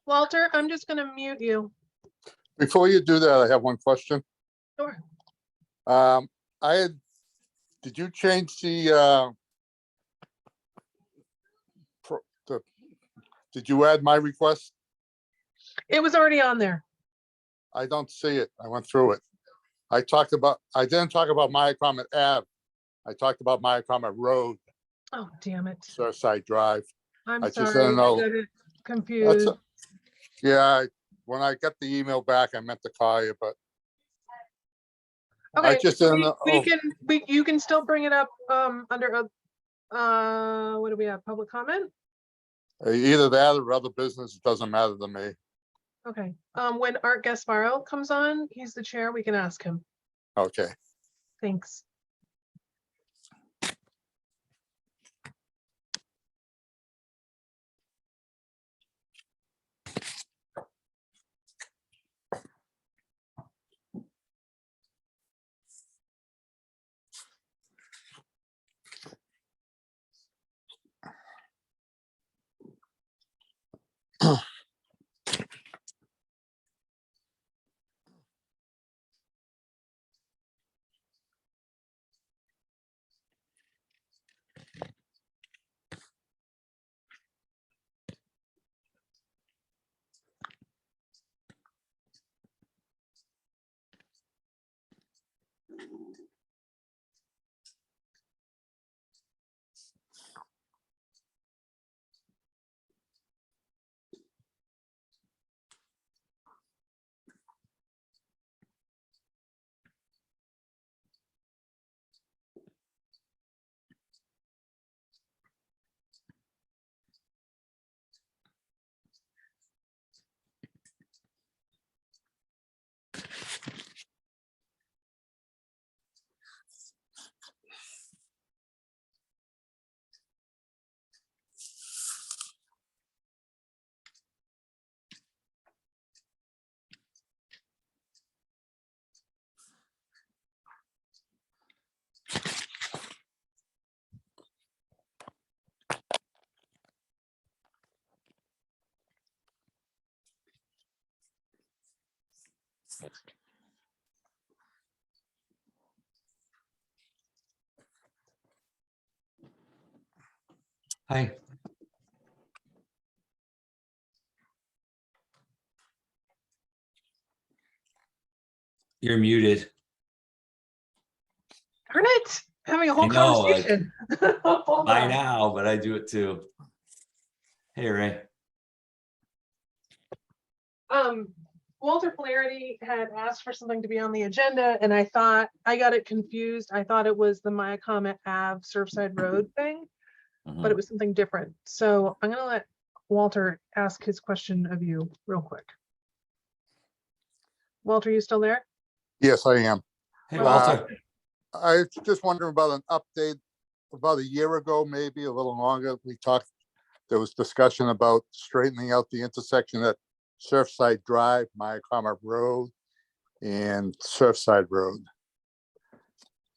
Walter, I'm just going to mute you. Before you do that, I have one question. Sure. Did you change did you add my request? It was already on there. I don't see it. I went through it. I didn't talk about Myacomet Ave. I talked about Myacomet Road, Oh, damn it. Surfside Drive. I'm I just sorry. didn't know. I got it confused. Yeah, when I got the email back, I meant to call you, but Okay, I just didn't know. you can still bring it up under what do we have? Public comment? Either that or other business, it doesn't matter to me. Okay. When Art Gasparo comes on, he's the chair, we can ask him. Okay. Thanks. Hi. You're muted. Darn it. Having a whole I know, conversation. Hold By on. now, but I do it too. Hey, Ray. Walter Flaherty had asked for something to be on the agenda, and I thought I got it confused. I thought it was the Myacomet Ave Surfside Road thing, but it was something different. So I'm gonna let Walter ask his question of you real quick. Walter, you still there? Yes, I am. Hey, Walter. I was just wondering about an update. About a year ago, maybe a little longer, there was discussion about straightening out the intersection at Surfside Drive, Myacomet Road, and Surfside Road.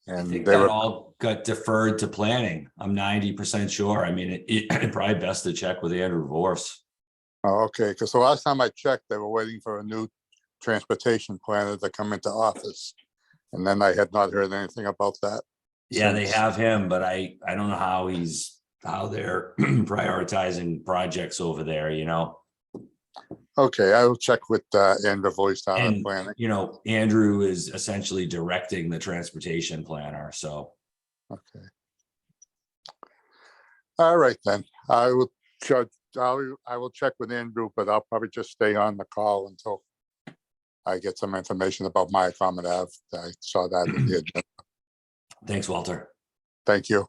I And think they that were all got deferred to planning. I'm 90% sure. I mean, it probably best to check with Andrew Vorse. oh, okay, because the last time I checked, they were waiting for a new transportation planner to come into office. And then I had not heard anything about that. Yeah, they since. have him, but I don't know how they're prioritizing projects over there, you know. Okay, I will check with Andrew Voice down at And planning. you know, Andrew is essentially directing the transportation planner. So Okay. All right, then. I will check with Andrew, but I'll probably just stay on the call until I get some information about Myacomet Ave. I saw that in the agenda. thanks, Walter. Thank you.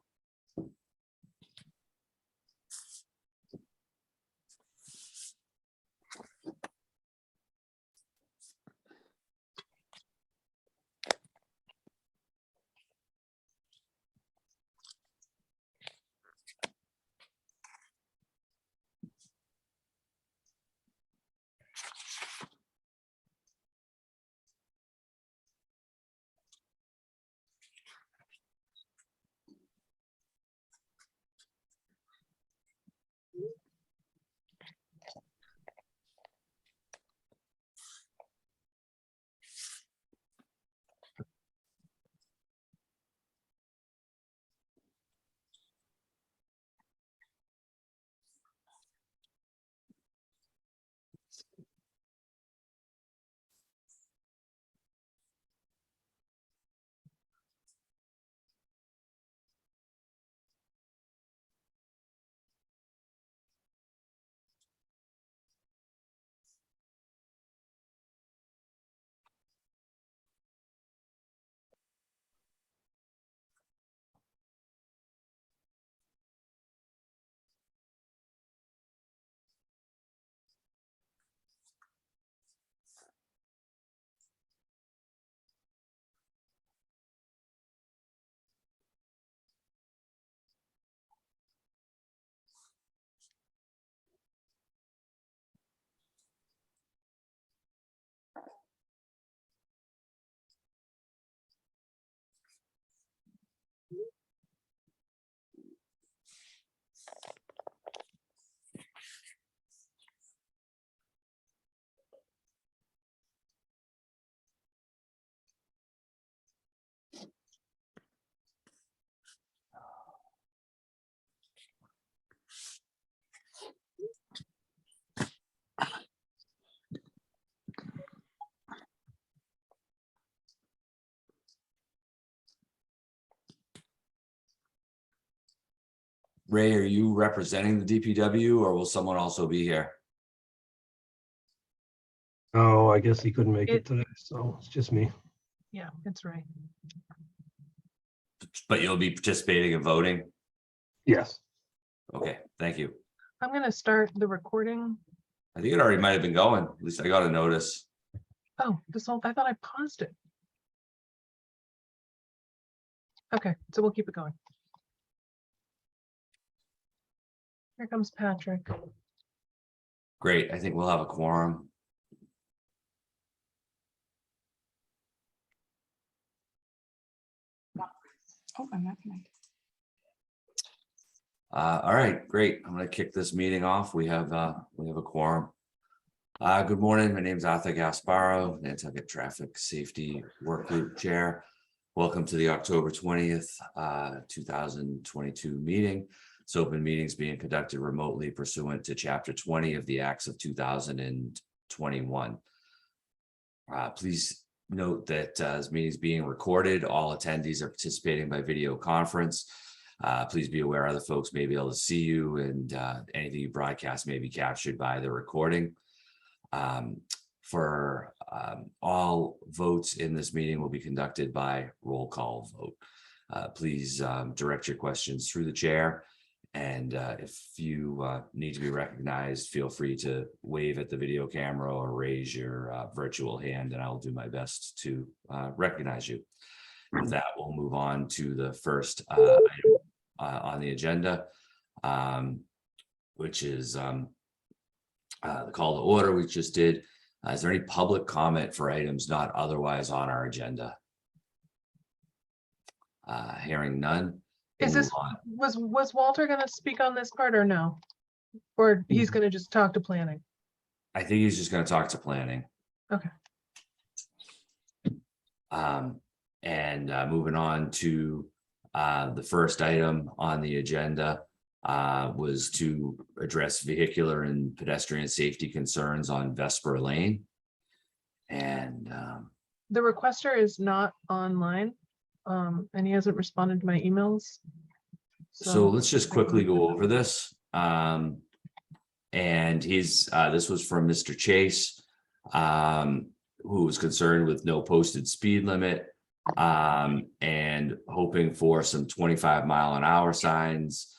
Ray, are you representing the DPW or will someone also be here? Oh, I guess he couldn't make It- it today, so it's just me. Yeah, it's right. But you'll be participating and voting? Yes. Okay, thank you. I'm gonna start the recording. I think it already might have been going. At least I got a notice. Oh, I thought I paused it. Okay, so we'll keep it going. Here comes Patrick. Great. I think we'll have a quorum. Oh, I'm not connected. All right, great. I'm gonna kick this meeting off. We have a quorum. Good morning. My name is Arthur Gasparo, Nantucket Traffic Safety Work Group Chair. Welcome to the October 20th, 2022 meeting. This open meeting is being conducted remotely pursuant to Chapter 20 of the Acts of 2021. Please note that this meeting is being recorded. All attendees are participating by video conference. Please be aware other folks may be able to see you, and anything you broadcast may be captured by the recording. All votes in this meeting will be conducted by roll call vote. Please direct your questions through the chair. And if you need to be recognized, feel free to wave at the video camera or raise your virtual hand, and I'll do my best to recognize you. With that, we'll move on to the first item on the agenda, which is the call to order we just did. Is there any public comment for items not otherwise on our agenda? Hearing none. Is we'll this, move on. was Walter gonna speak on this part or no? Or he's gonna just talk to planning? I think he's just going to talk to planning. Okay. And moving on to the first item on the agenda was to address vehicular and pedestrian safety concerns on Vesper Lane. And The requester is not online, and he hasn't responded to my emails. so let's just quickly go over this. And this was from Mr. Chase, who was concerned with no posted speed limit, and hoping for some 25-mile-an-hour signs,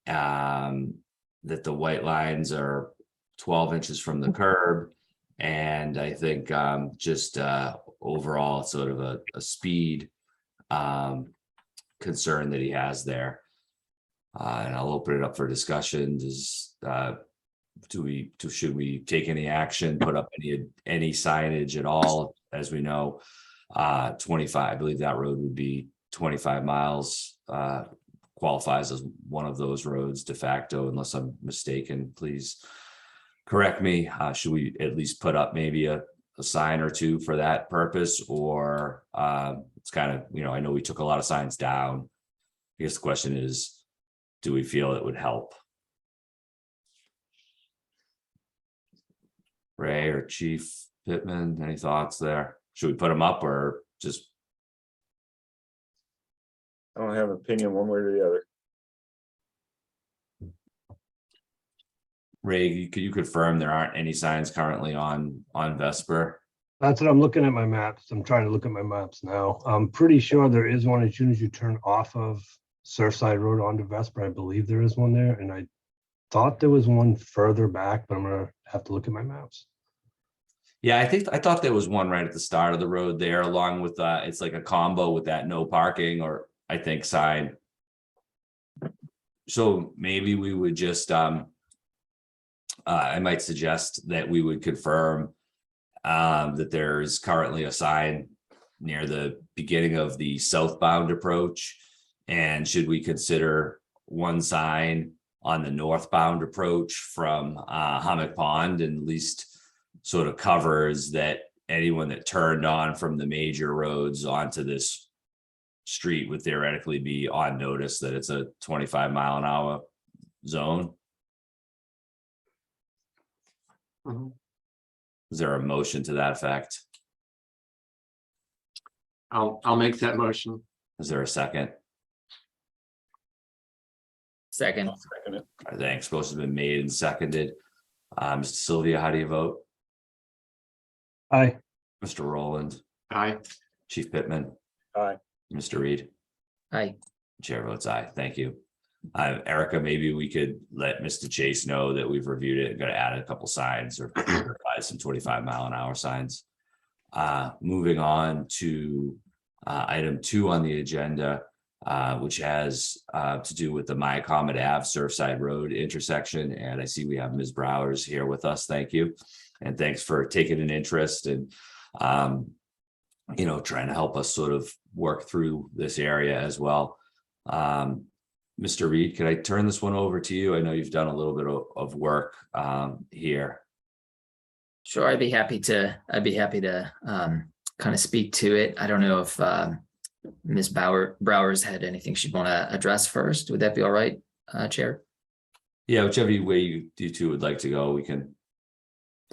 that the white lines are 12 inches from the curb. And I think just overall sort of a speed concern that he has there. And I'll open it up for discussion. Should we take any action, put up any signage at all? As we know, 25, I believe that road would be 25 miles, qualifies as one of those roads de facto, unless I'm mistaken. Please correct me. Should we at least put up maybe a sign or two for that purpose? Or it's kind of, I know we took a lot of signs down. I guess the question is, do we feel it would help? Ray or Chief Pittman, any thoughts there? Should we put them up or just? I don't have an opinion one way or the other. Ray, could you confirm there aren't any signs currently on Vesper? That's what I'm looking at my maps. I'm trying to look at my maps now. I'm pretty sure there is one as soon as you turn off of Surfside Road onto Vesper. I believe there is one there, and I thought there was one further back, but I'm gonna have to look at my maps. Yeah, I thought there was one right at the start of the road there, along with it's like a combo with that no parking, or I think sign. So maybe we would just I might suggest that we would confirm that there's currently a sign near the beginning of the southbound approach, and should we consider one sign on the northbound approach from Hummock Pond, and at least sort of covers that anyone that turned on from the major roads onto this street would theoretically be on notice that it's a 25-mile-an-hour zone. Is there a motion to that effect? I'll make that motion. Is there a second? Second. I'll second it. All right, thanks. Motion's been made and seconded. Mr. Sylvia, how do you vote? Aye. Mr. Rowland, Aye. Chief Pittman, Aye. Mr. Reed, Aye. Chair votes aye. Thank you. Erica, maybe we could let Mr. Chase know that we've reviewed it and got to add a couple signs or provide some 25-mile-an-hour signs. Moving on to item 2 on the agenda, which has to do with the Myacomet Ave Surfside Road intersection. And I see we have Ms. Browers here with us. Thank you. And thanks for taking an interest and, trying to help us sort of work through this area as well. Mr. Reed, could I turn this one over to you? I know you've done a little bit of work here. Sure, I'd be happy to kind of speak to it. I don't know if Ms. Browers had anything she'd want to address first. Would that be all right, Chair? Yeah, whichever way you two would like to go, we can.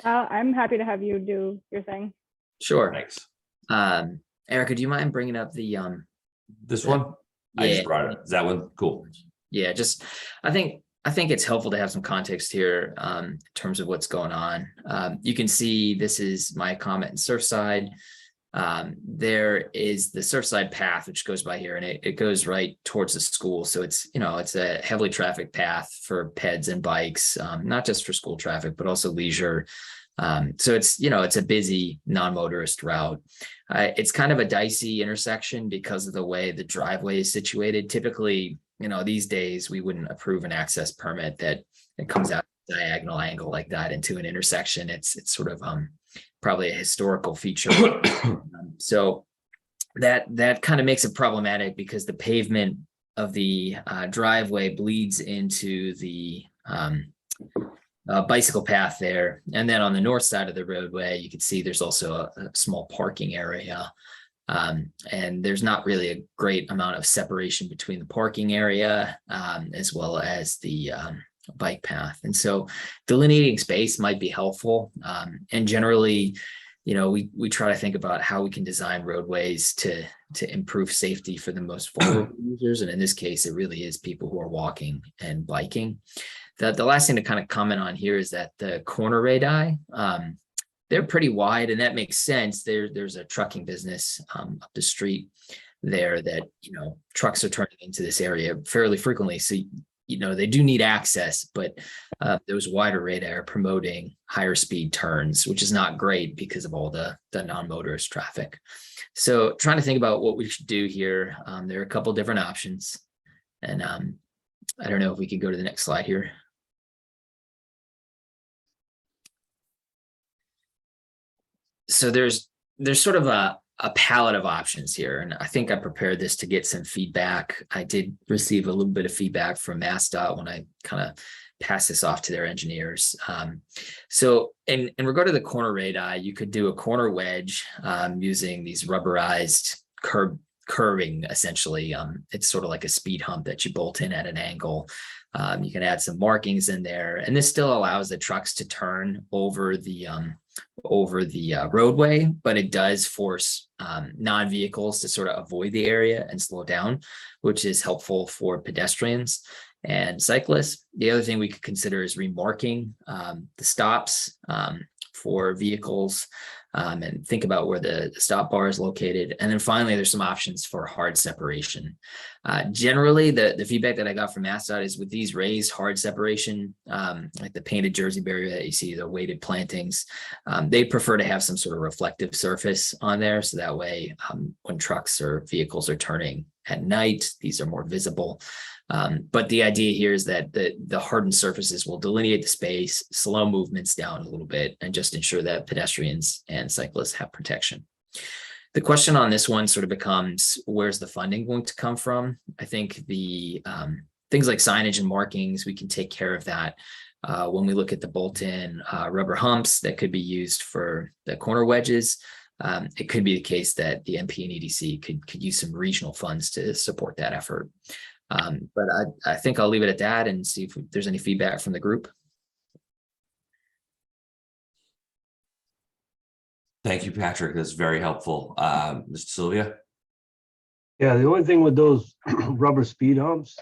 I'm happy to have you do your thing. Sure. Thanks. Erica, do you mind bringing up the This one? I just Yeah. brought it. Is that one? Cool. Yeah, just I think it's helpful to have some context here in terms of what's going on. You can see this is Myacomet and Surfside. There is the Surfside Path, which goes by here, and it goes right towards the school. So it's a heavily trafficked path for peds and bikes, not just for school traffic, but also leisure. So it's a busy non-motorist route. It's kind of a dicey intersection because of the way the driveway is situated. Typically, these days we wouldn't approve an access permit that comes out diagonal angle like that into an intersection. It's sort of probably a historical feature. So that kind of makes it problematic because the pavement of the driveway bleeds into the bicycle path there. And then on the north side of the roadway, you can see there's also a small parking area. And there's not really a great amount of separation between the parking area as well as the bike path. And so delineating space might be helpful. And generally, we try to think about how we can design roadways to improve safety for the most vulnerable users. And in this case, it really is people who are walking and biking. The last thing to kind of comment on here is that the corner radii, they're pretty wide, and that makes sense. There's a trucking business up the street there that, trucks are turning into this area fairly frequently. So, they do need access, but those wider radii are promoting higher speed turns, which is not great because of all the non-motorist traffic. So trying to think about what we should do here. There are a couple different options, and I don't know if we could go to the next slide here. So there's sort of a palette of options here, and I think I prepared this to get some feedback. I did receive a little bit of feedback from MassDOT when I kind of passed this off to their engineers. So in regard to the corner radii, you could do a corner wedge using these rubberized curving, essentially. It's sort of like a speed hump that you bolt in at an angle. You can add some markings in there, and this still allows the trucks to turn over the roadway, but it does force non-vehicles to sort of avoid the area and slow down, which is helpful for pedestrians and cyclists. The other thing we could consider is remarking the stops for vehicles and think about where the stop bar is located. And then finally, there's some options for hard separation. Generally, the feedback that I got from MassDOT is with these raised hard separation, like the painted Jersey barrier that you see, the weighted plantings, they prefer to have some sort of reflective surface on there. So that way, when trucks or vehicles are turning at night, these are more visible. But the idea here is that the hardened surfaces will delineate the space, slow movements down a little bit, and just ensure that pedestrians and cyclists have protection. The question on this one sort of becomes, where's the funding going to come from? I think the things like signage and markings, we can take care of that. When we look at the bolt-in rubber humps that could be used for the corner wedges, it could be the case that the MP and EDC could use some regional funds to support that effort. But I think I'll leave it at that and see if there's any feedback from the group. Thank you, Patrick. That's very helpful. Mr. Sylvia? Yeah, the only thing with those rubber speed humps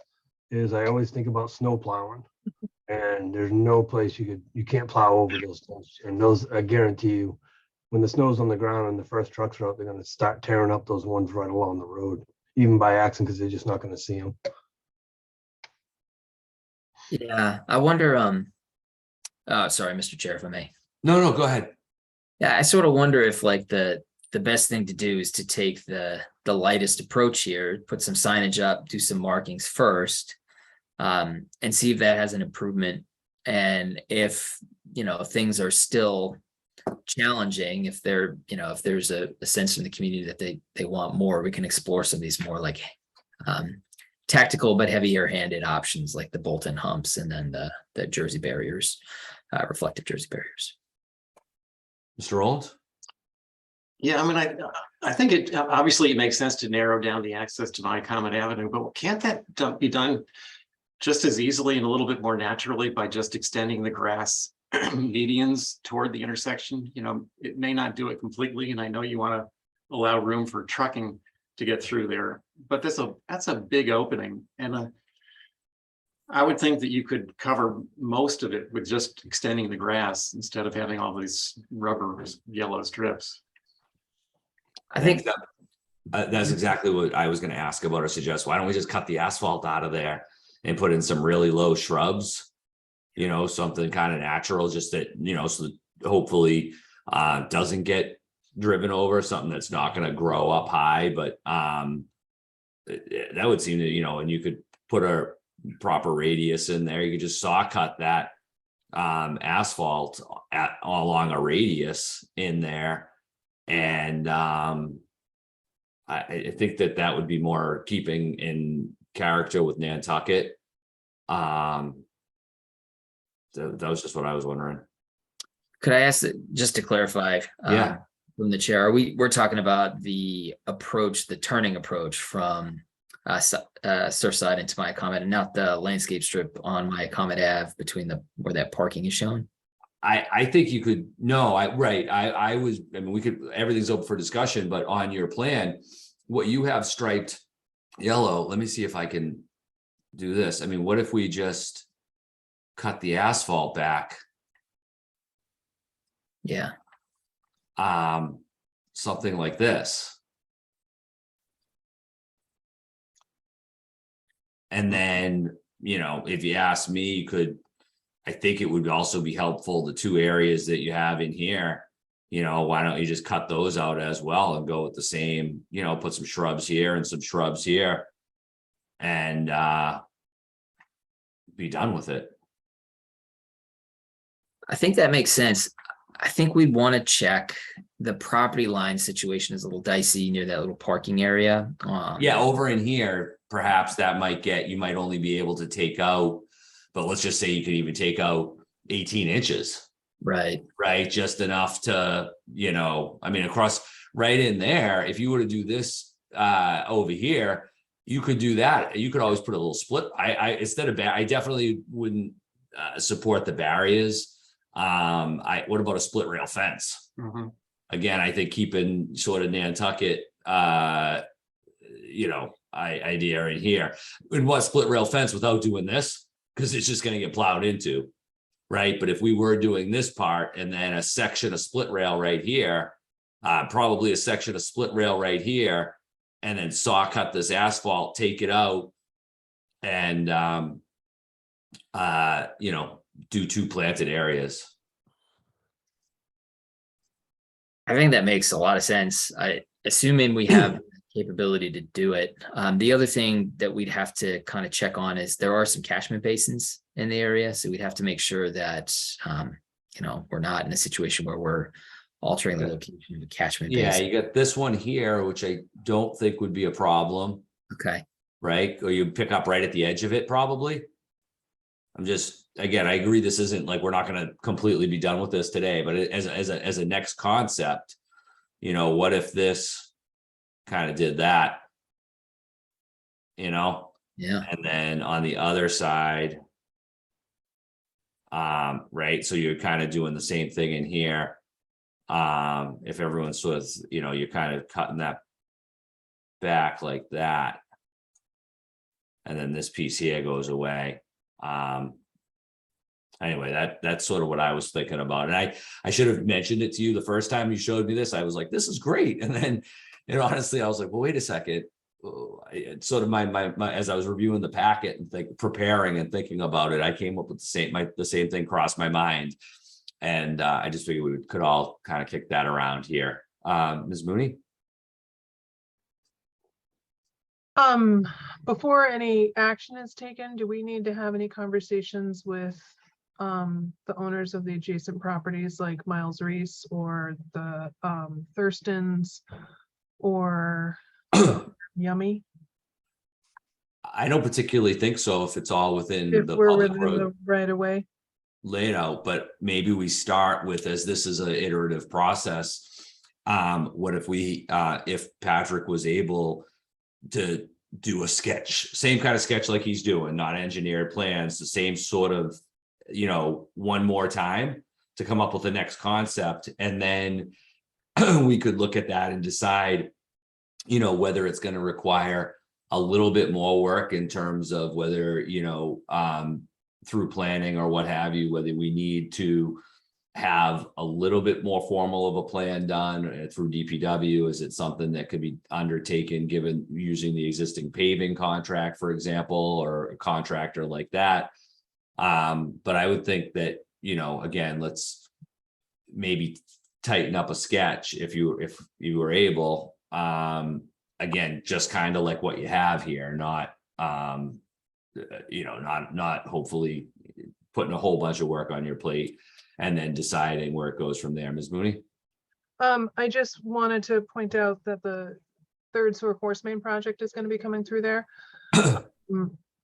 is I always think about snow plowing. And there's no place you can't plow over those things. And those, I guarantee you, when the snow's on the ground and the first trucks are out, they're gonna start tearing up those ones right along the road, even by accident, because they're just not gonna see them. Yeah, I wonder, oh, sorry, Mr. Chair, if I may. No, go ahead. Yeah, I sort of wonder if like the best thing to do is to take the lightest approach here, put some signage up, do some markings first, and see if that has an improvement. And if, things are still challenging, if they're, if there's a sense in the community that they want more, we can explore some of these more like tactical but heavier handed options like the bolt-in humps and then the jersey barriers, reflective jersey barriers. Mr. Rowland? Yeah, I mean, I think it obviously it makes sense to narrow down the access to Common Avenue, but can't that be done just as easily and a little bit more naturally by just extending the grass medians toward the intersection? It may not do it completely, and I know you want to allow room for trucking to get through there, but that's a big opening, and I would think that you could cover most of it with just extending the grass instead of having all these rubber yellow strips. I think That's exactly what I was going to ask about or suggest. Why don't we just cut the asphalt out of there and put in some really low shrubs, something kind of natural, just that, so that hopefully doesn't get driven over, something that's not going to grow up high. But that would seem to, and you could put a proper radius in there. You could just saw cut that asphalt along a radius in there. And I think that would be more keeping in character with Nantucket. That was just what I was wondering. Could I ask just to clarify? Yeah. From the chair, we're talking about the turning approach from Surfside into Myacomet, and not the landscape strip on Myacomet Ave between where that parking is shown. I think you could, we could, everything's open for discussion, but on your plan, what you have striped yellow, let me see if I can do this. I mean, what if we just cut the asphalt back? Yeah. Something like this. And then, if you ask me, I think it would also be helpful, the two areas that you have in here, why don't you just cut those out as well and go with the same, put some shrubs here and some shrubs here and be done with it. I think that makes sense. I think we'd want to check the property line situation is a little dicey near that little parking area. Yeah, over in here, perhaps that you might only be able to take out, but let's just say you could even take out 18 inches. Right. Just enough to, across right in there, if you were to do this over here, you could do that. You could always put a little split. I definitely wouldn't support the barriers. What about a split rail fence? Mm-hmm. Again, I think keeping sort of Nantucket, idea in here. And what split rail fence without doing this? Because it's just going to get plowed into, right? But if we were doing this part and then a section of split rail right here, probably a section of split rail right here, and then saw cut this asphalt, take it out, and do two planted areas. I think that makes a lot of sense. Assuming we have the capability to do it. The other thing that we'd have to kind of check on is there are some catchment basins in the area. So we'd have to make sure that, we're not in a situation where we're altering the location of a catchment basin. Yeah, you got this one here, which I don't think would be a problem. Okay. Right? Or you pick up right at the edge of it, probably. Again, I agree, this isn't like, we're not going to completely be done with this today, but as a next concept, what if this kind of did that, Yeah. and then on the other side, right, so you're kind of doing the same thing in here. If everyone's sort of, you're kind of cutting that back like that. and then this piece here goes away. Anyway, that's sort of what I was thinking about. And I should have mentioned it to you the first time you showed me this. I was like, this is great. And then, honestly, I was like, well, wait a second. It's sort of my as I was reviewing the packet and preparing and thinking about it, I came up with the same thing crossed my mind. And I just figured we could all kind of kick that around here. Ms. Mooney? Before any action is taken, do we need to have any conversations with the owners of the adjacent properties like Miles Reese or the Thurstons or Yummy? I don't particularly think so if it's all within If the we're public within road the right of way? layout, but maybe we start with, as this is an iterative process. What if if Patrick was able to do a sketch, same kind of sketch like he's doing, not engineered plans, the same sort of, one more time to come up with the next concept. And then we could look at that and decide, whether it's going to require a little bit more work in terms of whether, through planning or what have you, whether we need to have a little bit more formal of a plan done through DPW. Is it something that could be undertaken given using the existing paving contract, for example, or a contractor like that? But I would think that, again, let's maybe tighten up a sketch if you were able. Again, just kind of like what you have here, not not hopefully putting a whole bunch of work on your plate and then deciding where it goes from there. Ms. Mooney? I just wanted to point out that the third sewer force main project is going to be coming through there.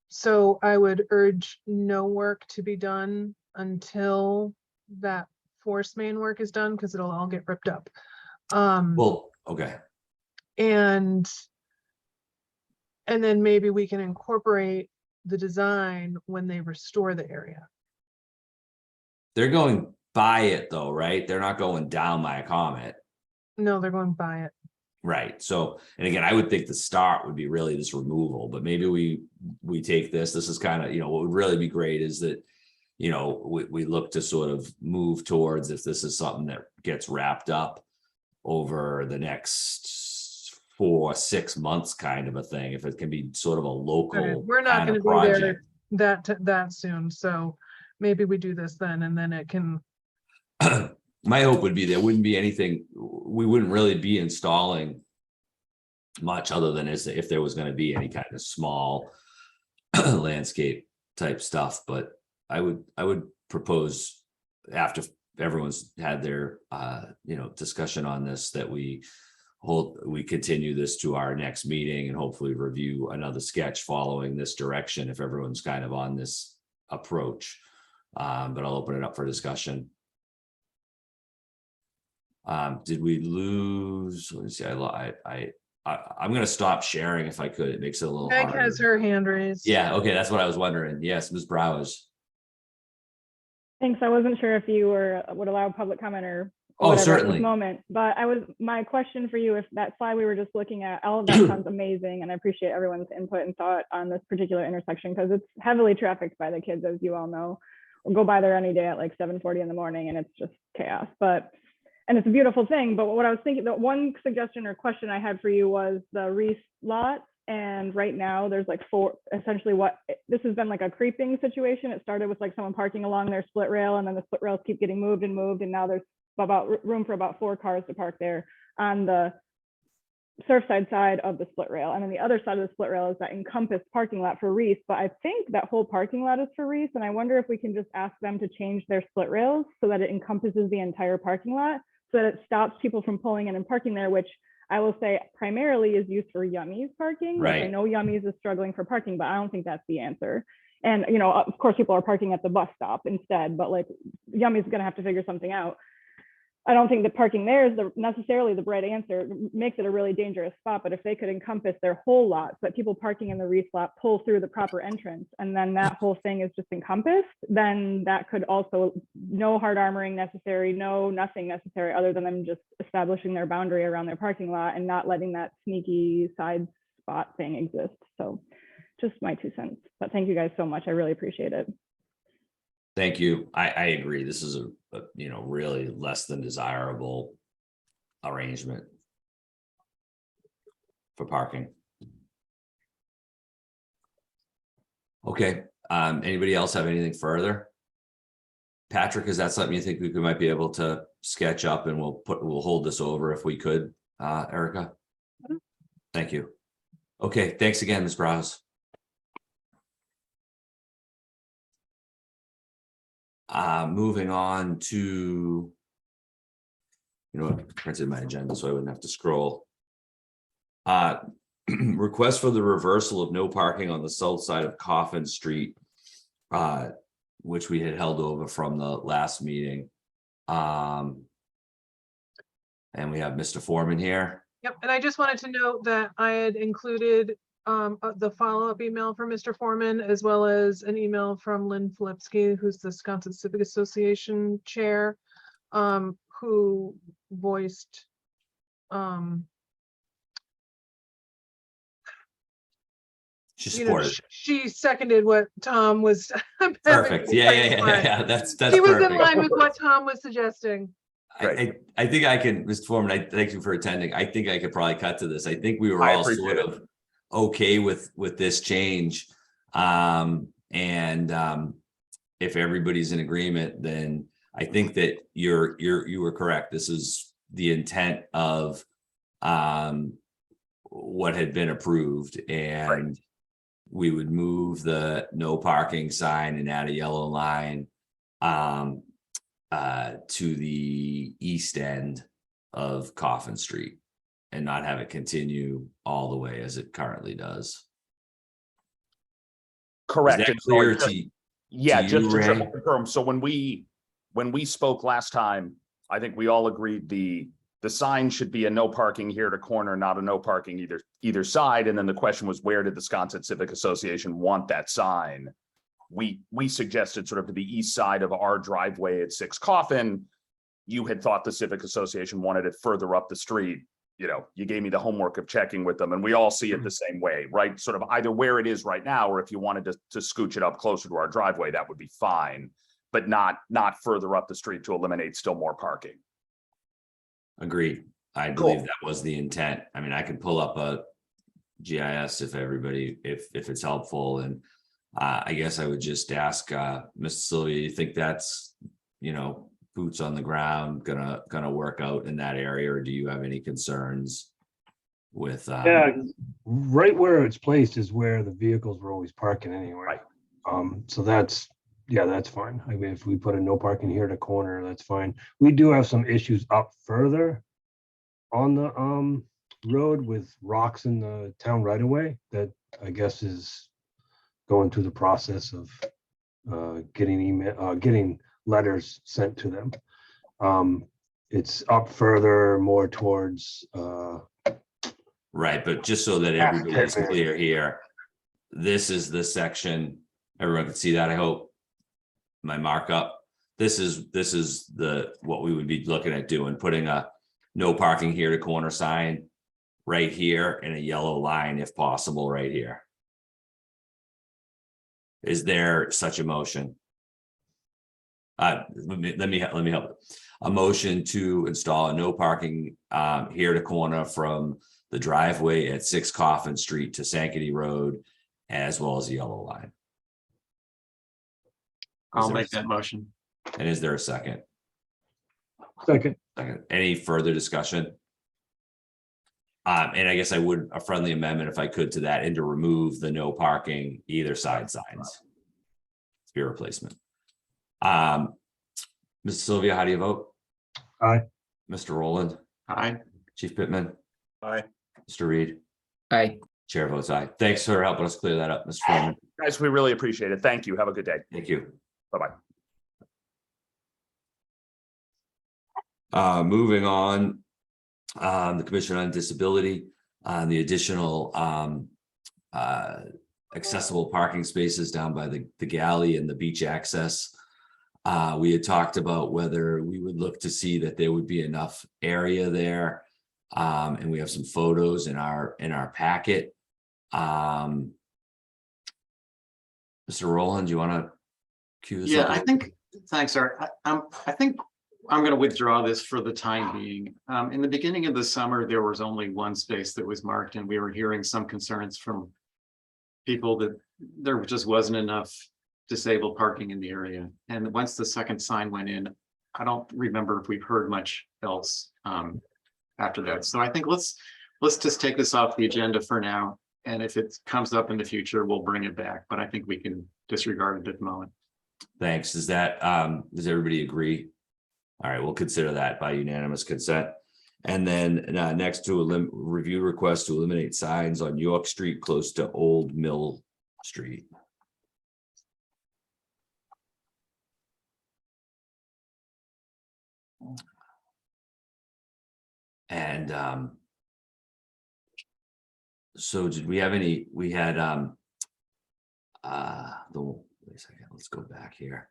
So I would urge no work to be done until that force main work is done, because it'll all get ripped up. Well, okay. And then maybe we can incorporate the design when they restore the area. They're going by it though, right? They're not going down by a comet. No, they're going by it. Right. So, and again, I would think the start would be really this removal, but maybe we take this is kind of, what would really be great is that, we look to sort of move towards, if this is something that gets wrapped up over the next 4-6 months kind of a thing, if it can be sort of a local We're not kind going of to be project. there that soon. So maybe we do this then, and then it can. My hope would be there wouldn't be anything, we wouldn't really be installing much other than if there was going to be any kind of small landscape type stuff. But I would propose, after everyone's had their discussion on this, that we continue this to our next meeting and hopefully review another sketch following this direction if everyone's kind of on this approach. But I'll open it up for discussion. Did we lose? Let me see. I'm going to stop sharing if I could. It makes it a little Meg harder. has her hand raised. Yeah. Okay. That's what I was wondering. Yes, Ms. Browers. Thanks. I wasn't sure if you would allow public comment or Oh, whatever at certainly. this moment, but my question for you, if that slide we were just looking at, all of that sounds amazing, and I appreciate everyone's input and thought on this particular intersection because it's heavily trafficked by the kids, as you all know. We'll go by there any day at like 7:40 in the morning, and it's just chaos. And it's a beautiful thing. But what I was thinking, the one suggestion or question I had for you was the Reese lot. And right now there's like essentially this has been like a creeping situation. It started with like someone parking along their split rail, and then the split rails keep getting moved. And now there's about room for about 4 cars to park there on the Surfside side of the split rail. And then the other side of the split rail is that encompassed parking lot for Reese. But I think that whole parking lot is for Reese. And I wonder if we can just ask them to change their split rails so that it encompasses the entire parking lot, so that it stops people from pulling in and parking there, which I will say primarily is used for Yummy's parking. Right. Like I know Yummy's is struggling for parking, but I don't think that's the answer. And, of course, people are parking at the bus stop instead, but like Yummy's going to have to figure something out. I don't think that parking there is necessarily the right answer. It makes it a really dangerous spot, but if they could encompass their whole lot, so that people parking in the Reese lot pull through the proper entrance, and then that whole thing is just encompassed, then that could also, no hard armoring necessary, nothing necessary other than them just establishing their boundary around their parking lot and not letting that sneaky side spot thing exist. So just my 2 cents. But thank you guys so much. I really appreciate it. Thank you. I agree. This is a really less than desirable arrangement for parking. Okay, anybody else have anything further? Patrick, is that something you think we might be able to sketch up, and we'll hold this over if we could, Erica? Thank you. Okay, thanks again, Ms. Braz. Moving on to, I printed my agenda so I wouldn't have to scroll. Request for the reversal of no parking on the south side of Coffin Street, which we had held over from the last meeting. And we have Mr. Foreman here. Yep, and I just wanted to note that I had included the follow-up email from Mr. Foreman, as well as an email from Lynn Filipsky, who's the Wisconsin Civic Association chair, who voiced She supported. she seconded what Tom was. Perfect. Yeah. That's She was perfect. in line with what Tom was suggesting. I think I can, Mr. Foreman, I thank you for attending. I think I could probably cut to this. I think we were all sort of okay with this change. If everybody's in agreement, then I think that you were correct. This is the intent of what had been approved, and we would move the no parking sign and add a yellow line to the east end of Coffin Street, and not have it continue all the way as it currently does. Correct. Is that And so clear just to Ray? triple confirm. So when we spoke last time, I think we all agreed the sign should be a no parking here to corner, not a no parking either side. And then the question was, where did the Wisconsin Civic Association want that sign? We suggested sort of to the east side of our driveway at 6 Coffin. You had thought the Civic Association wanted it further up the street. You gave me the homework of checking with them, and we all see it the same way, right? Sort of either where it is right now, or if you wanted to scooch it up closer to our driveway, that would be fine, but not further up the street to eliminate still more parking. Agreed. I believe that was the intent. I mean, I can pull up a GIS if it's helpful. And I guess I would just ask Mr. Sylvia, you think that's, boots on the ground gonna work out in that area, or do you have any concerns with Yeah, right where it's placed is where the vehicles were always parking anyway. So that's fine. I mean, if we put a no parking here to corner, that's fine. We do have some issues up further on the road with rocks in the town right away that I guess is going through the process of getting letters sent to them. It's up further, more towards right, but just so that everybody's clear here, this is the section. Everyone can see that, I hope. My markup. This is what we would be looking at doing, putting a no parking here to corner sign right here and a yellow line if possible right here. Is there such a motion? Let me help. A motion to install a no parking here to corner from the driveway at 6 Coffin Street to Sankaty Road, as well as a yellow line. I'll make that motion. And is there a second? second. Any further discussion? And I guess I would a friendly amendment if I could to that, and to remove the no parking either side signs. Spear replacement. Mr. Sylvia, how do you vote? Aye. Mr. Rowland? Aye. Chief Pittman? Aye. Mr. Reed? Aye. Chair votes aye. Thanks for helping us clear that up, Mr. Foreman. Guys, we really appreciate it. Thank you. Have a good day. Thank you. Bye-bye. Moving on, the Commission on Disability, the additional accessible parking spaces down by the galley and the beach access. We had talked about whether we would look to see that there would be enough area there. And we have some photos in our packet. Mr. Rowland, do you want to cue this Yeah, up? I think, thanks, Art. I think I'm going to withdraw this for the time being. In the beginning of the summer, there was only one space that was marked, and we were hearing some concerns from people that there just wasn't enough disabled parking in the area. And once the second sign went in, I don't remember if we've heard much else after that. So I think let's just take this off the agenda for now. And if it comes up in the future, we'll bring it back. But I think we can disregard it at the moment. Thanks. Does that, does everybody agree? All right, we'll consider that by unanimous consent. And then next to review request to eliminate signs on York Street close to Old Mill Street. And so did we have any, we had wait a second, let's go back here.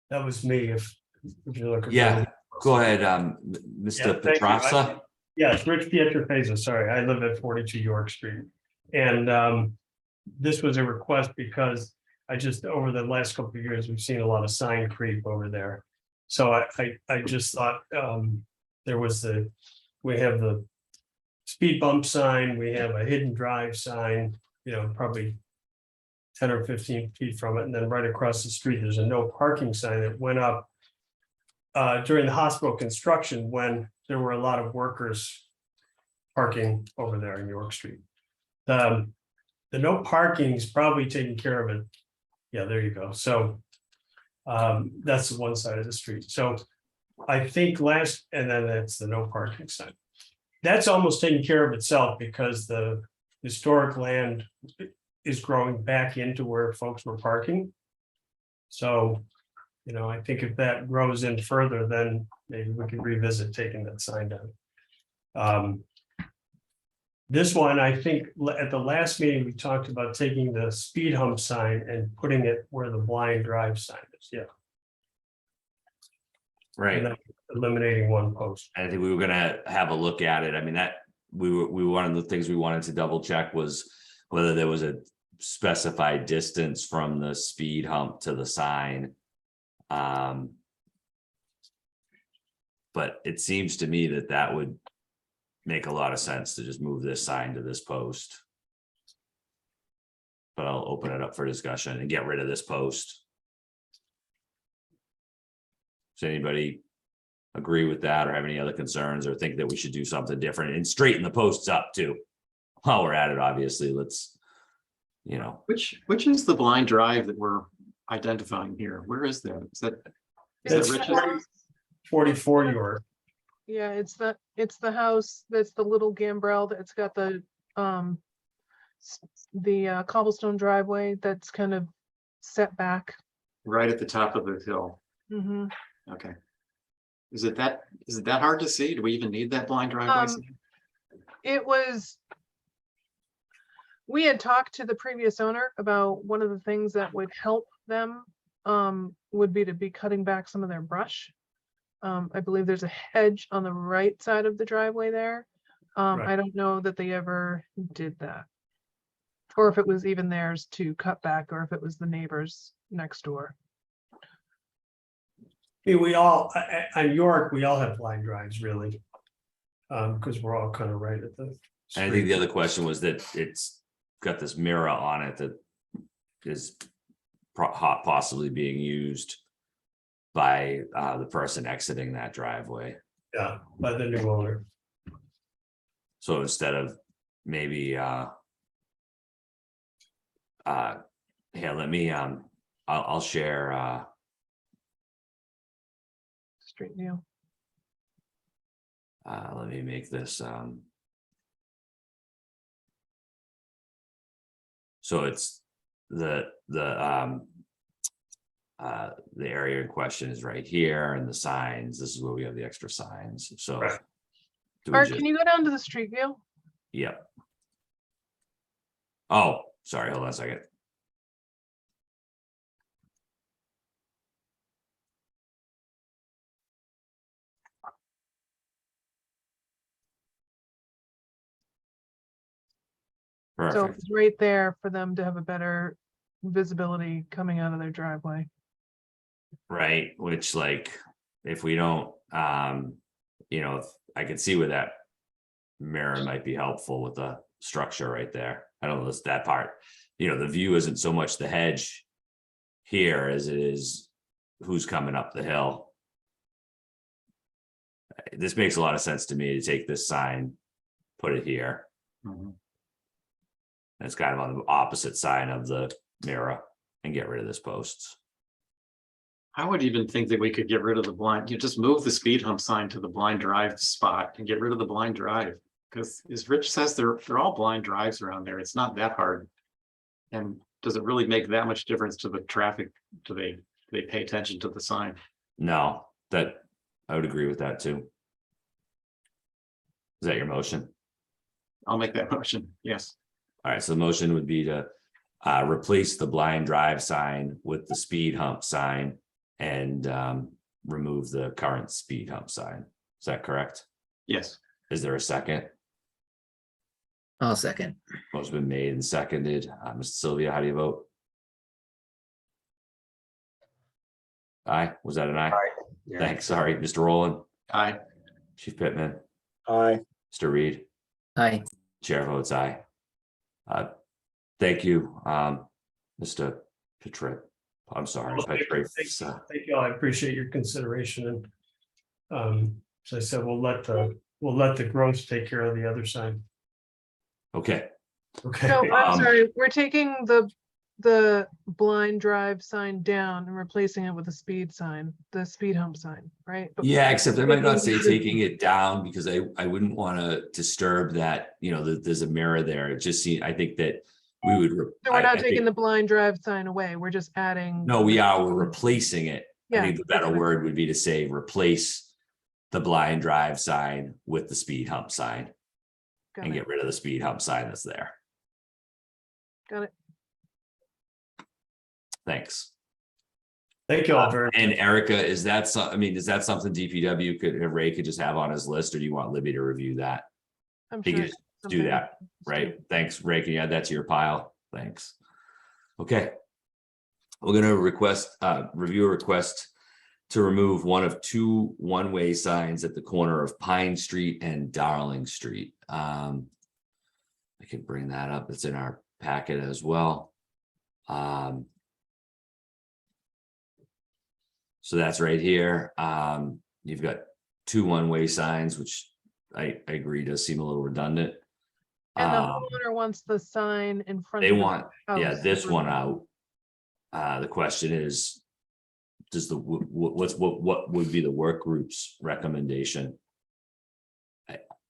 That was me, if you're looking. Yeah, go ahead, Mr. thank you. Petrasa. Yeah, it's Rich Pietrofeza, sorry, I live at 42 York Street. And this was a request because I just, over the last couple of years, we've seen a lot of sign creep over there. So I just thought there was we have the speed bump sign, we have a hidden drive sign, you know, probably 10 or 15 feet from it. And then right across the street, there's a no parking sign that went up during the hospital construction when there were a lot of workers parking over there in York Street. The no parking is probably taking care of it. Yeah, there you go. So that's the one side of the street. So I think and then that's the no parking sign. That's almost taken care of itself because the historic land is growing back into where folks were parking. So, you know, I think if that grows in further, then maybe we can revisit taking that sign down. This one, I think at the last meeting, we talked about taking the speed hump sign and putting it where the blind drive sign is. Yeah. Right. And then eliminating one post. I think we were gonna have a look at it. I mean, that one of the things we wanted to double check was whether there was a specified distance from the speed hump to the sign. But it seems to me that would make a lot of sense to just move this sign to this post. But I'll open it up for discussion and get rid of this post. Does anybody agree with that or have any other concerns or think that we should do something different and straighten the posts up too? While we're at it, obviously, let's, you know. Which is the blind drive that we're identifying here? Where is that? Is that That's Rich's? 44 York. Yeah, it's the house that's the little gambrel that's got the cobblestone driveway that's kind of set back. Right at the top of the hill. Mm-hmm. Okay. Is it that hard to see? Do we even need that blind driveway? We had talked to the previous owner about one of the things that would help them would be to be cutting back some of their brush. I believe there's a hedge on the right side of the driveway there. Right. I don't know that they ever did that. Or if it was even theirs to cut back, or if it was the neighbors next door. I mean, we all, on York, we all have blind drives really. Because we're all kind of right at the And I think street. the other question was that it's got this mirror on it that is possibly being used by the person exiting that driveway. Yeah, by the new owner. So instead of maybe here, let me I'll share Street view. let me make this so it's the area in question is right here, and the signs, this is where we have the extra signs. So Right. do we Art, just, can you go down to the street view? yep. Oh, sorry, hold on a second. Perfect. it's right there for them to have a better visibility coming out of their driveway. Right, which like, if we don't, I could see where that mirror might be helpful with the structure right there. I don't know, it's that part, the view isn't so much the hedge here as it is who's coming up the hill. This makes a lot of sense to me to take this sign, put it here. It's kind of on the opposite side of the mirror and get rid of this post. I would even think that we could get rid of the blind, you just move the speed hump sign to the blind drive spot and get rid of the blind drive. Because as Rich says, they're all blind drives around there. It's not that hard. And does it really make that much difference to the traffic? Do they pay attention to the sign? No, that I would agree with that too. Is that your motion? I'll make that motion. Yes. All right, so the motion would be to replace the blind drive sign with the speed hump sign and remove the current speed hump sign. Is that correct? Yes. Is there a second? I'll second. Motion's been made and seconded. Mr. Sylvia, how do you vote? Aye, was that an aye? Yeah. Thanks, sorry. Mr. Rowland, Aye. Chief Pittman, Aye. Mr. Reed, Aye. chair votes aye. Thank you, Mr. Petrit. I'm sorry. Well, thank you. Petrit. Thank you. I appreciate your consideration and as I said, we'll let the growth take care of the other side. Okay, Okay. No, I'm Um, sorry, we're taking the blind drive sign down and replacing it with a speed sign, the speed hump sign, right? But yeah, except I might not say taking- taking it down because I wouldn't want to disturb that, that there's a mirror there. It just seems, I think that we would. So we're not taking the blind drive sign away, we're just adding. No, we're replacing it. I Yeah, think the that's better fine. word would be to say replace the blind drive sign with the speed hump sign Got and it, get rid of the speed hump sign that's there. got it. Thanks. Thank you all very And much. Erica, is that is that something DPW Ray could just have on his list, or do you want Libby to review that? I'm He sure. could just do that, right? Thanks, Ray. Can you add that to your pile? Thanks. Okay. We're gonna review a request to remove one of two one-way signs at the corner of Pine Street and Darling Street. I can bring that up. It's in our packet as well. So that's right here. You've got two one-way signs, which I agree does seem a little redundant. And the homeowner wants the sign in front. They of his want, yeah, house this one removed. out. The question is, does what would be the work group's recommendation?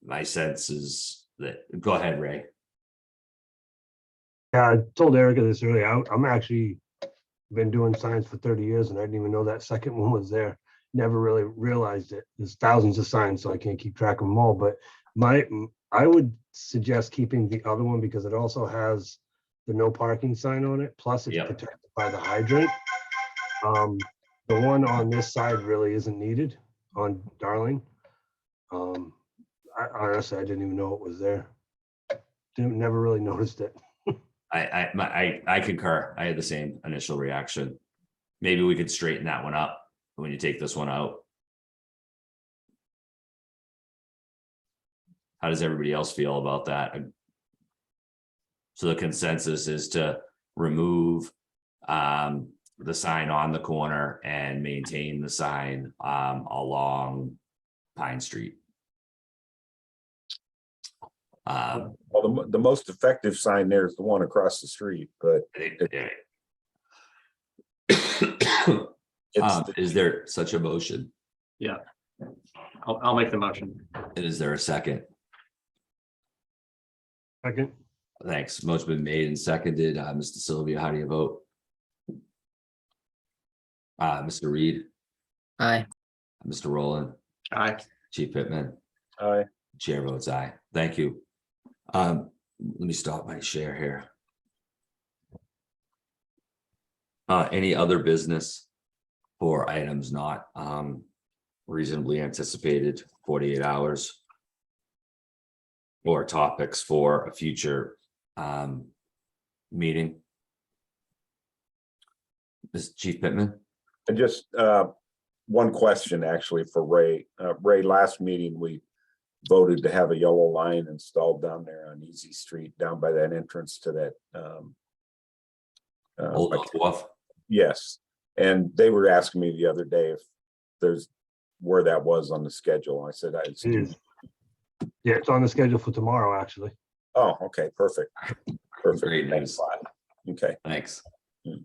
My sense is that, go ahead, Ray. Yeah, I told Erica this earlier. I'm actually been doing signs for 30 years and I didn't even know that second one was there. Never really realized it. There's thousands of signs, so I can't keep track of them all. But I would suggest keeping the other one because it also has the no parking sign on it. Plus it's Yep. protected by the hydrant. The one on this side really isn't needed on Darling. I honestly didn't even know it was there. Never really noticed it. I concur. I had the same initial reaction. Maybe we could straighten that one up when you take this one out. How does everybody else feel about that? So the consensus is to remove the sign on the corner and maintain the sign along Pine Street. Well, the most effective sign there is the one across the street, but it's, is there such a motion? Yeah. I'll make the motion. And is there a second? Second. Thanks. Motion been made and seconded. Mr. Sylvia, how do you vote? Mr. Reed, Aye. Mr. Rowland, Aye. Chief Pittman, aye. chair votes aye. Thank you. Let me stop my share here. Any other business for items not reasonably anticipated 48 hours? Or topics for a future meeting. This Chief Pittman. And just one question actually for Ray. Ray, last meeting, we voted to have a yellow line installed down there on Easy Street, down by that entrance to that. Old Wharf. Yes, and they were asking me the other day if there's where that was on the schedule. I said, It is. Yeah, it's on the schedule for tomorrow, actually. Oh, okay, perfect. Perfect. Great Thanks news. a lot. Okay. Thanks. Hmm.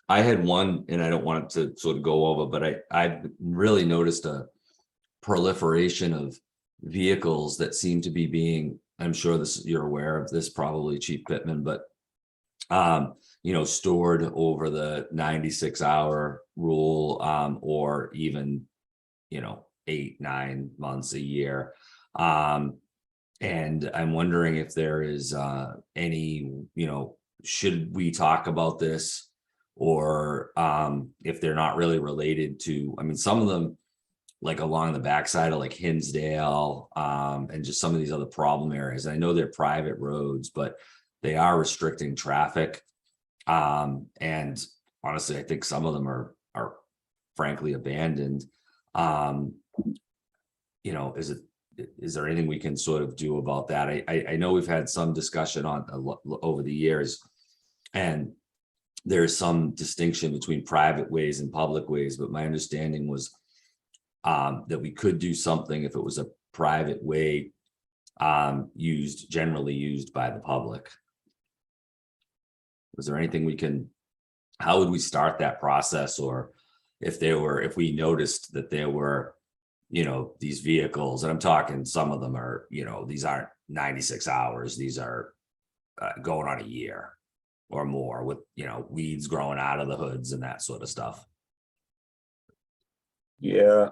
I had one, and I don't want it to sort of go over, but I really noticed a proliferation of vehicles that seem to be being, I'm sure this, you're aware of this probably, Chief Pittman, but you know, stored over the 96-hour rule, or even, you know, 8-9 months a year. And I'm wondering if there is any, you know, should we talk about this, or if they're not really related to, I mean, some of them, like along the backside of like Hinsdale, and just some of these other problem areas. I know they're private roads, but they are restricting traffic. And honestly, I think some of them are frankly abandoned. You know, is there anything we can sort of do about that? I know we've had some discussion on over the years, and there's some distinction between private ways and public ways, but my understanding was that we could do something if it was a private way, generally used by the public. Was there anything we can, how would we start that process? Or if we noticed that there were, you know, these vehicles, and I'm talking, some of them are, you know, these aren't 96 hours, these are going on a year or more, with, you know, weeds growing out of the hoods and that sort of stuff. Yeah,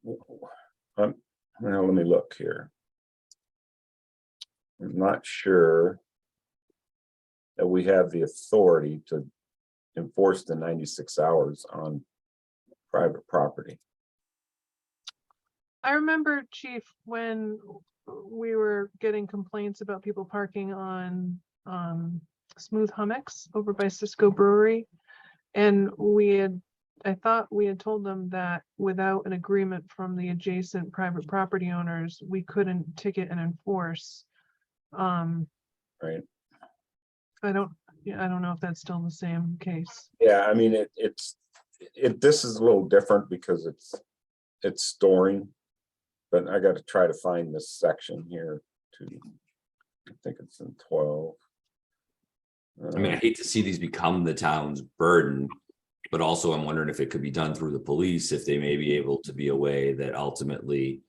well, let me look here. I'm not sure that we have the authority to enforce the 96 hours on private property. I remember, Chief, when we were getting complaints about people parking on smooth hummocks over by Cisco Brewery, and I thought we had told them that without an agreement from the adjacent private property owners, we couldn't ticket and enforce. Right. I don't know if that's still the same case. Yeah, I mean, this is a little different because it's storing, but I got to try to find this section here too. I think it's in 12. I mean, I hate to see these become the town's burden, but also I'm wondering if it could be done through the police, if they may be able to be a way that ultimately,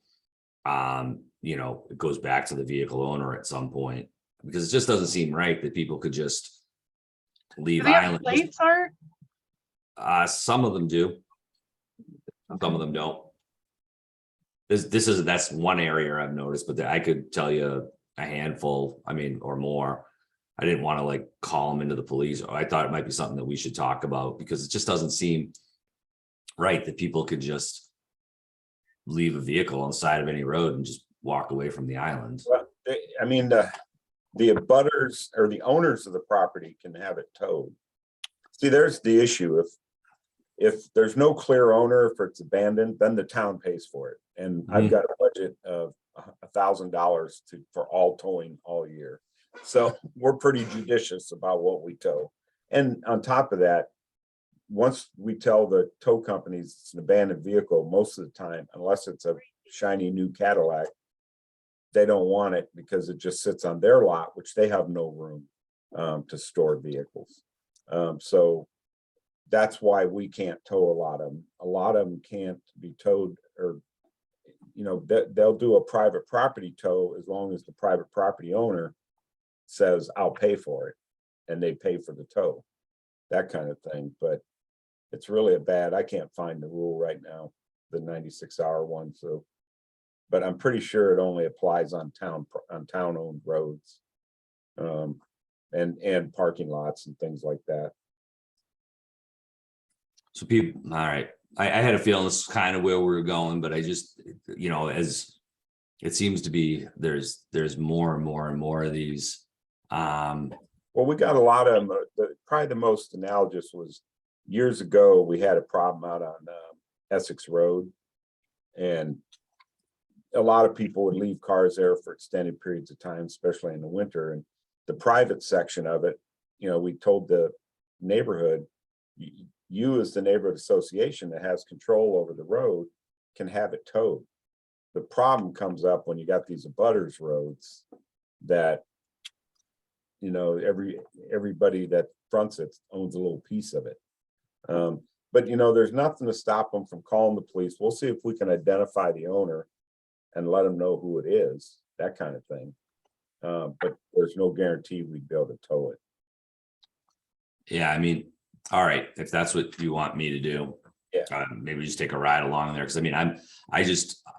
you know, it goes back to the vehicle owner at some point, because it just doesn't seem right that people could just leave Do they have island. plates, Art? Some of them do. Some of them don't. That's one area I've noticed, but I could tell you a handful, I mean, or more. I didn't want to like call them into the police. I thought it might be something that we should talk about, because it just doesn't seem right that people could just leave a vehicle on the side of any road and just walk away from the island. Well, I mean, the abutters or the owners of the property can have it towed. See, there's the issue. If there's no clear owner, if it's abandoned, then the town pays for it. And I've got a budget of $1,000 for all towing all year. So we're pretty judicious about what we tow. And on top of that, once we tell the tow companies it's an abandoned vehicle, most of the time, unless it's a shiny new Cadillac, they don't want it because it just sits on their lot, which they have no room to store vehicles. So that's why we can't tow a lot of them. A lot of them can't be towed, or, you know, they'll do a private property tow as long as the private property owner says, I'll pay for it, and they pay for the tow, that kind of thing. But it's really I can't find the rule right now, the 96-hour one. So, but I'm pretty sure it only applies on town-owned roads, and parking lots and things like that. So people, all right. I had a feeling this is kind of where we were going, but I just, you know, as it seems to be, there's more and more and more of these Well, we got a lot of them. Probably the most analogous was years ago, we had a problem out on Essex Road. And a lot of people would leave cars there for extended periods of time, especially in the winter. And the private section of it, you know, we told the neighborhood, you as the neighborhood association that has control over the road can have it towed. The problem comes up when you got these abutters roads that, you know, everybody that fronts it owns a little piece of it. But you know, there's nothing to stop them from calling the police. We'll see if we can identify the owner and let them know who it is, that kind of thing. But there's no guarantee we'd be able to tow it. Yeah, I mean, all right, if that's what you want me to do. Yeah. Maybe just take a ride along there, because I mean,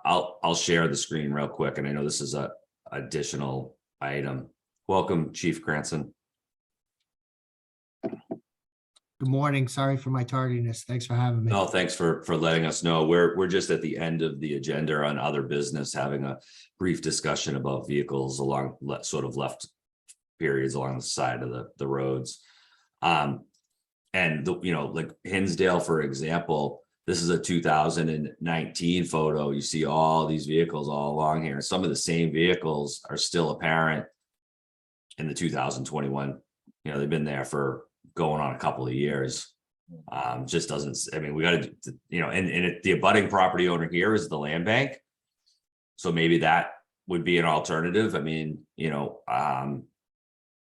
I'll share the screen real quick, and I know this is a additional item. Welcome, Chief Cranston. Good morning. Sorry for my tardiness. Thanks for having me. No, thanks for letting us know. We're just at the end of the agenda on other business, having a brief discussion about vehicles along sort of left periods along the side of the roads. And you know, like Hinsdale, for example, this is a 2019 photo. You see all these vehicles all along here. Some of the same vehicles are still apparent in the 2021. You know, they've been there for going on a couple of years. Just doesn't, I mean, we got to, you know, and the abutting property owner here is the land bank. So maybe that would be an alternative. I mean, you know,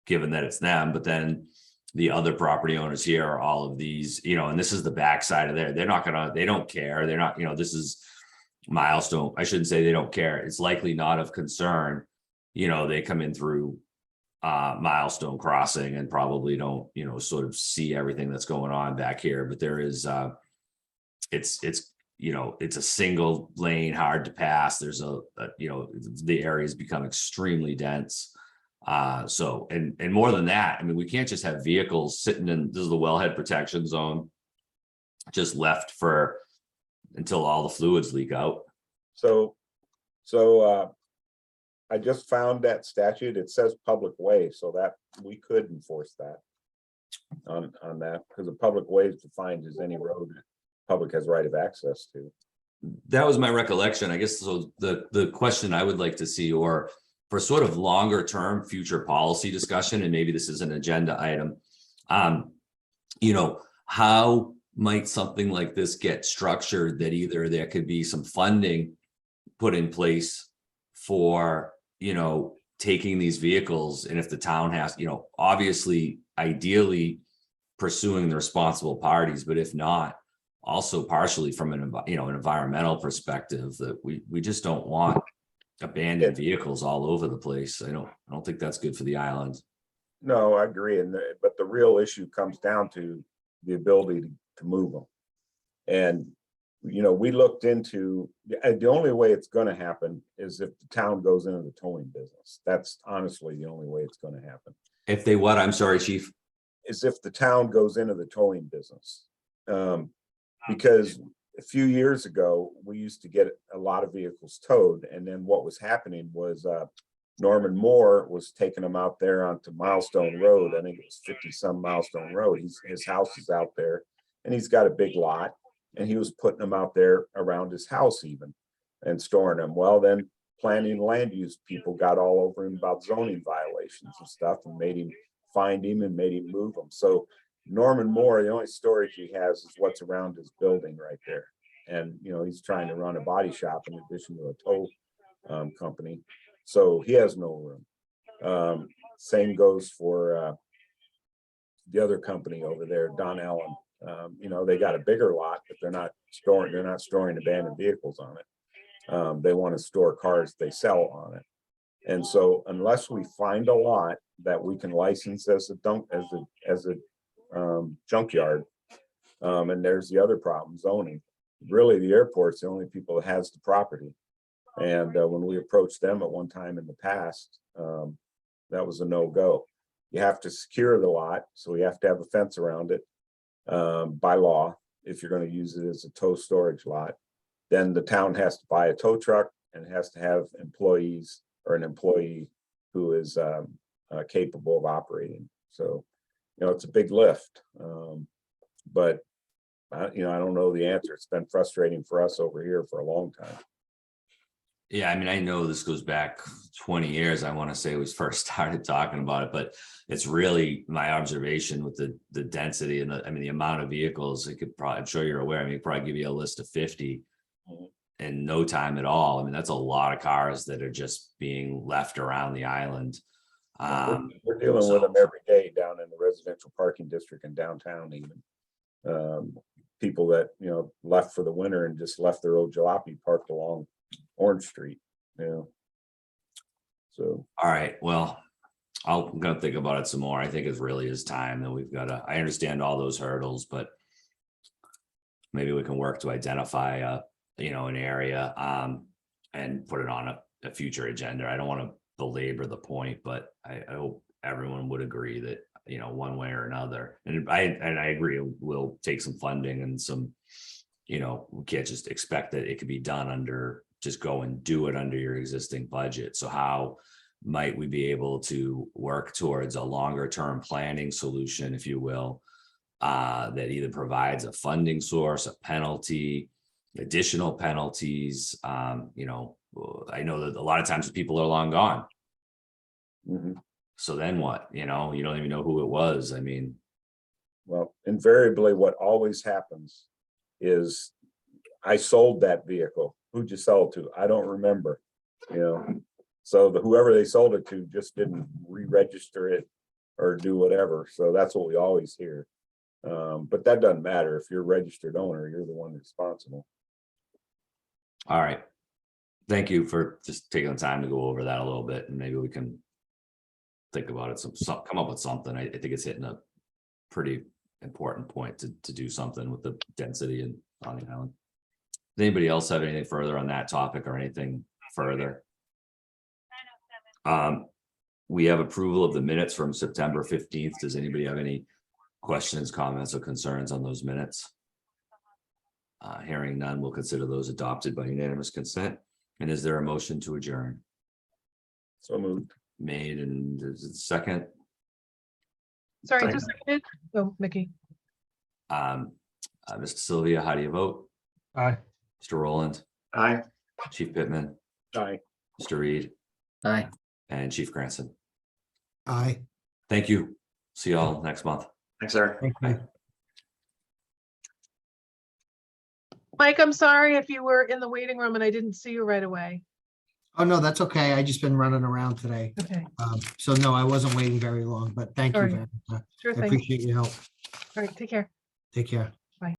given that it's them, but then the other property owners here are all of these, you know, and this is the backside of there. They're not gonna, they don't care. They're not, you know, this is Milestone. I shouldn't say they don't care. It's likely not of concern. You know, they come in through Milestone Crossing and probably don't, you know, sort of see everything that's going on back here. But there is, it's, you know, it's a single lane, hard to pass. There's you know, the area's become extremely dense. So, and more than that, I mean, we can't just have vehicles sitting in, this is the wellhead protection zone, just left for until all the fluids leak out. So I just found that statute. It says public way, so that we could enforce that on that, because a public way is defined as any road that public has right of access to. That was my recollection, I guess. So the question I would like to see, or for sort of longer term future policy discussion, and maybe this is an agenda item, you know, how might something like this get structured that either there could be some funding put in place for, you know, taking these vehicles, and if the town has, you know, obviously ideally pursuing the responsible parties, but if not, also partially from an, you know, an environmental perspective, that we just don't want abandoned vehicles all over the place. I don't think that's good for the island. No, I agree. But the real issue comes down to the ability to move them. And, you know, we looked into, the only way it's going to happen is if the town goes into the towing business. That's honestly the only way it's going to happen. If they what? I'm sorry, Chief. Is if the town goes into the towing business. Because a few years ago, we used to get a lot of vehicles towed. And then what was happening was Norman Moore was taking them out there onto Milestone Road. I think it was 50-some Milestone Road. His house is out there, and he's got a big lot. And he was putting them out there around his house even and storing them. Well, then planning and land use people got all over him about zoning violations and stuff, and made him find him and made him move them. So Norman Moore, the only storage he has is what's around his building right there. And, you know, he's trying to run a body shop in addition to a tow company. So he has no room. Same goes for the other company over there, Don Allen. You know, they got a bigger lot, but they're not storing abandoned vehicles on it. They want to store cars they sell on it. And so unless we find a lot that we can license as a junkyard, and there's the other problem, zoning. Really, the airport's the only people that has the property. And when we approached them at one time in the past, that was a no-go. You have to secure the lot, so we have to have a fence around it by law if you're going to use it as a tow storage lot. Then the town has to buy a tow truck and has to have employees or an employee who is capable of operating. So, it's a big lift. But I don't know the answer. It's been frustrating for us over here for a long time. Yeah, I mean, I know this goes back 20 years. I want to say we first started talking about it, but it's really my observation with the density and the amount of vehicles. It could probably, I'm sure you're aware, I mean, it could probably give you a list of 50 in no time at all. I mean, that's a lot of cars that are just being left around the island. We're dealing with them every day down in the residential parking district in downtown even. People that, left for the winter and just left their old jalopy parked along Orange Street, So. All right, well, I'm gonna think about it some more. I think it really is time that we've got to, I understand all those hurdles, but maybe we can work to identify an area and put it on a future agenda. I don't want to belabor the point, but I hope everyone would agree that, one way or another. And I agree, we'll take some funding and some, we can't just expect that it could be done under, just go and do it under your existing budget. So how might we be able to work towards a longer term planning solution, if you will, that either provides a funding source, a penalty, additional penalties? I know that a lot of times people are long gone. So then what? You don't even know who it was. I mean, well, invariably what always happens is I sold that vehicle. Who'd you sell it to? I don't remember, so whoever they sold it to just didn't re-register it or do whatever. So that's what we always hear. But that doesn't matter. If you're a registered owner, you're the one responsible. all right. Thank you for just taking the time to go over that a little bit, and maybe we can think about it, come up with something. I think it's hitting a pretty important point to do something with the density on the island. Does anybody else have anything further on that topic or anything further? We have approval of the minutes from September 15th. Does anybody have any questions, comments, or concerns on those minutes? Hearing none, we'll consider those adopted by unanimous consent. And is there a motion to adjourn? So moved. Made, and is it second? Sorry, just a second. Oh, Mickey. Mr. Sylvia, how do you vote? Aye. Mr. Rowland, Aye. Chief Pittman, Aye. Mr. Reed, Aye. and Chief Cranston. Aye. Thank you. See y'all next month. Thanks, Eric. Thank you. Mike, I'm sorry if you were in the waiting room and I didn't see you right away. Oh, no, that's okay. I just been running around today. Okay, So no, I wasn't waiting very long, but thank you Sorry. very much. sure I thing. appreciate your help. All right, take care. Take care.